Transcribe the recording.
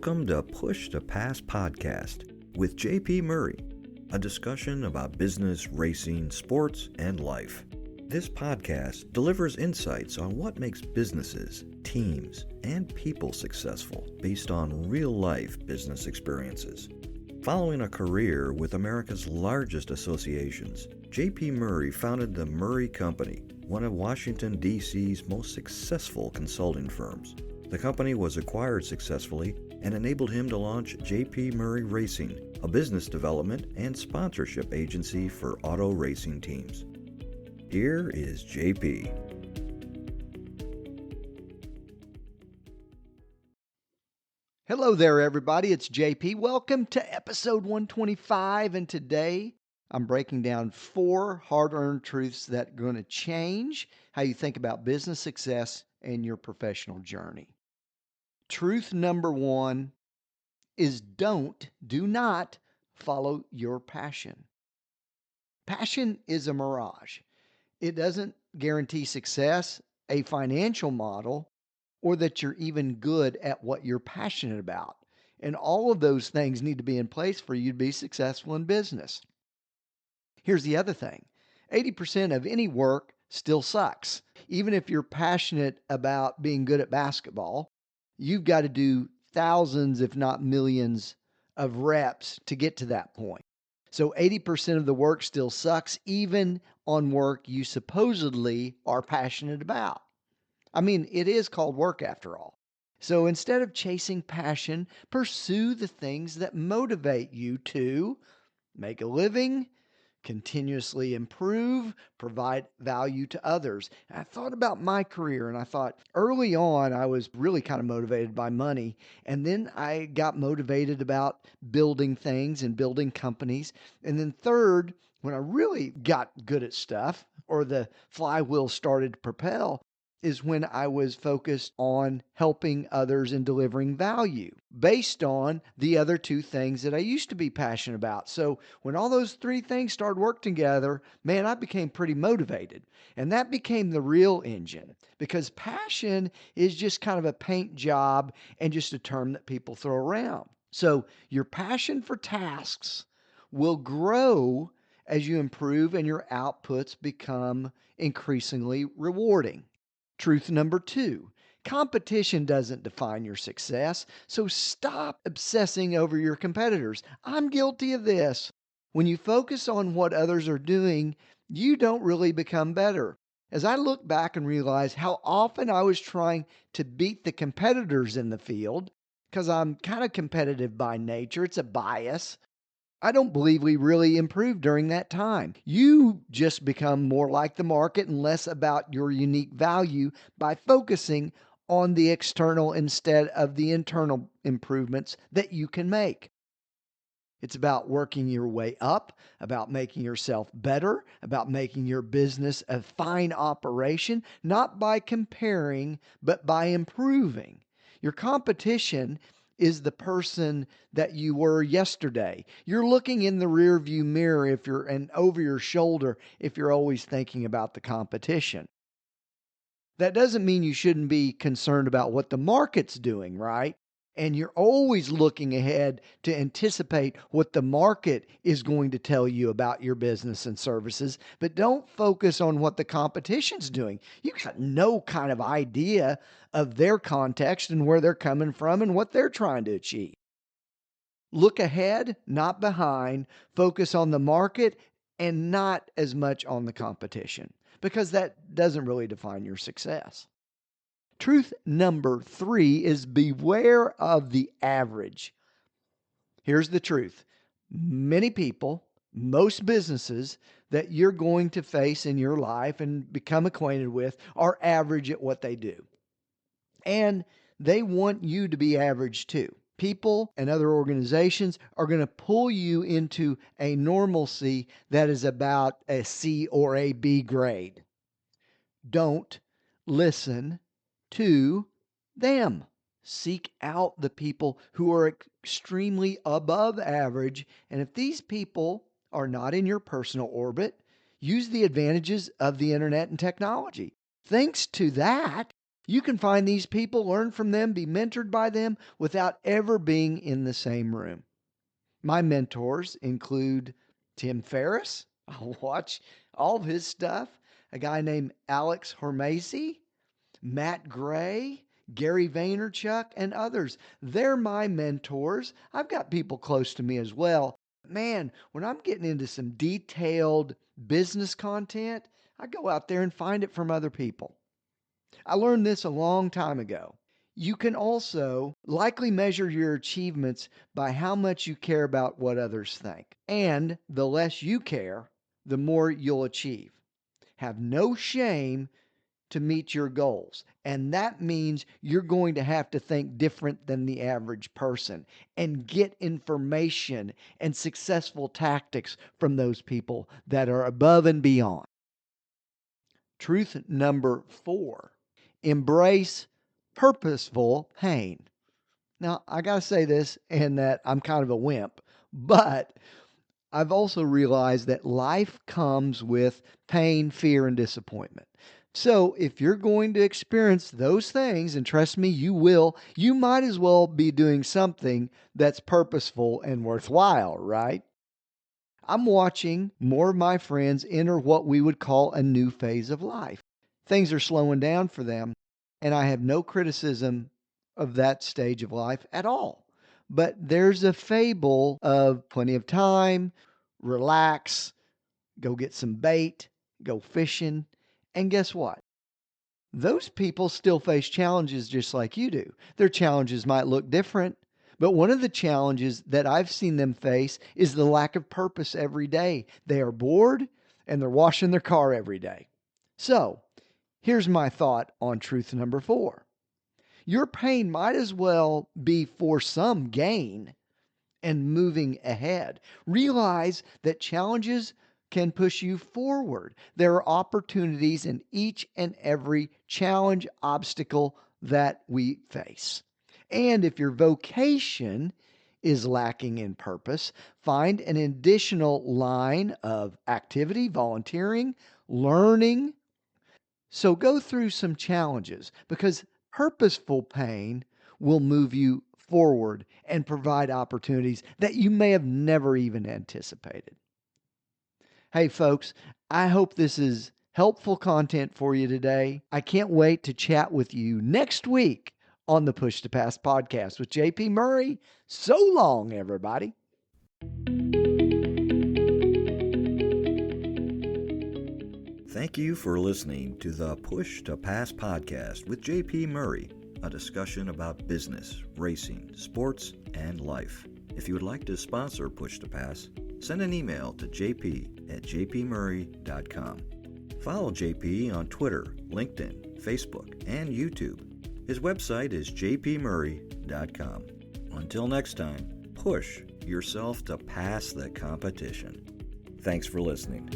Welcome to Push to Pass podcast with JP Murray, a discussion about business, racing, sports, and life. This podcast delivers insights on what makes businesses, teams, and people successful based on real-life business experiences. Following a career with America's largest associations, JP Murray founded the Murray Company, one of Washington, D.C.'s most successful consulting firms. The company was acquired successfully and enabled him to launch JP Murray Racing, a business development and sponsorship agency for auto racing teams. Here is JP. Hello there, everybody. It's JP. Welcome to episode 125. And today I'm breaking down 4 hard-earned truths that are going to change how you think about business success and your professional journey. Truth number 1 is do not follow your passion. Passion is a mirage. It doesn't guarantee success, a financial model, or that you're even good at what you're passionate about. And all of those things need to be in place for you to be successful in business. Here's the other thing. 80% of any work still sucks. Even if you're passionate about being good at basketball, you've got to do thousands, if not millions, of reps to get to that point. So 80% of the work still sucks, even on work you supposedly are passionate about. I mean, it is called work after all. So instead of chasing passion, pursue the things that motivate you to make a living, continuously improve, provide value to others. And I thought about my career and I thought early on I was really kind of motivated by money. And then I got motivated about building things and building companies. And then third, when I really got good at stuff or the flywheel started to propel, is when I was focused on helping others and delivering value based on the other 2 things that I used to be passionate about. So when all those 3 things started working together, man, I became pretty motivated. And that became the real engine because passion is just kind of a paint job and just a term that people throw around. So your passion for tasks will grow as you improve and your outputs become increasingly rewarding. Truth number 2, competition doesn't define your success, so stop obsessing over your competitors. I'm guilty of this. When you focus on what others are doing, you don't really become better. As I look back and realize how often I was trying to beat the competitors in the field, because I'm kind of competitive by nature, it's a bias. I don't believe we really improved during that time. You just become more like the market and less about your unique value by focusing on the external instead of the internal improvements that you can make. It's about working your way up, about making yourself better, about making your business a fine operation, not by comparing, but by improving. Your competition is the person that you were yesterday. You're looking in the rearview mirror and over your shoulder if you're always thinking about the competition. That doesn't mean you shouldn't be concerned about what the market's doing, right? And you're always looking ahead to anticipate what the market is going to tell you about your business and services, but don't focus on what the competition's doing. You got no kind of idea of their context and where they're coming from and what they're trying to achieve. Look ahead, not behind. Focus on the market and not as much on the competition, because that doesn't really define your success. Truth number 3 is beware of the average. Here's the truth. Many people, most businesses that you're going to face in your life and become acquainted with are average at what they do. And they want you to be average too. People and other organizations are going to pull you into a normalcy that is about a C or a B grade. Don't listen to them. Seek out the people who are extremely above average. And if these people are not in your personal orbit, use the advantages of the internet and technology. Thanks to that, You can find these people, learn from them, be mentored by them without ever being in the same room. My mentors include Tim Ferriss. I'll watch all of his stuff. A guy named Alex Hormozzi, Matt Gray, Gary Vaynerchuk, and others. They're my mentors. I've got people close to me as well. Man, when I'm getting into some detailed business content, I go out there and find it from other people. I learned this a long time ago. You can also likely measure your achievements by how much you care about what others think. And the less you care, the more you'll achieve. Have no shame to meet your goals. And that means you're going to have to think different than the average person and get information and successful tactics from those people that are above and beyond. Truth number 4, embrace purposeful pain. Now, I got to say this, and that I'm kind of a wimp, but I've also realized that life comes with pain, fear, and disappointment. So if you're going to experience those things, and trust me, you will, you might as well be doing something that's purposeful and worthwhile, right? I'm watching more of my friends enter what we would call a new phase of life. Things are slowing down for them, and I have no criticism of that stage of life at all. But there's a fable of plenty of time, relax, go get some bait, go fishing, and guess what? Those people still face challenges just like you do. Their challenges might look different, but one of the challenges that I've seen them face is the lack of purpose every day. They are bored and they're washing their car every day. So, here's my thought on truth number 4. Your pain might as well be for some gain and moving ahead. Realize that challenges can push you forward. There are opportunities in each and every challenge, obstacle that we face. And if your vocation is lacking in purpose, find an additional line of activity, volunteering, learning. So go through some challenges, because purposeful pain will move you forward and provide opportunities that you may have never even anticipated. Hey, folks, I hope this is helpful content for you today. I can't wait to chat with you next week on the Push to Pass podcast with JP Murray. So long, everybody. Thank you for listening to the Push to Pass podcast with JP Murray, a discussion about business, racing, sports, and life. If you would like to sponsor Push to Pass, send an email to jp@jpmurray.com. Follow JP on Twitter, LinkedIn, Facebook, and YouTube. His website is jpmurray.com. Until next time, push yourself to pass the competition. Thanks for listening.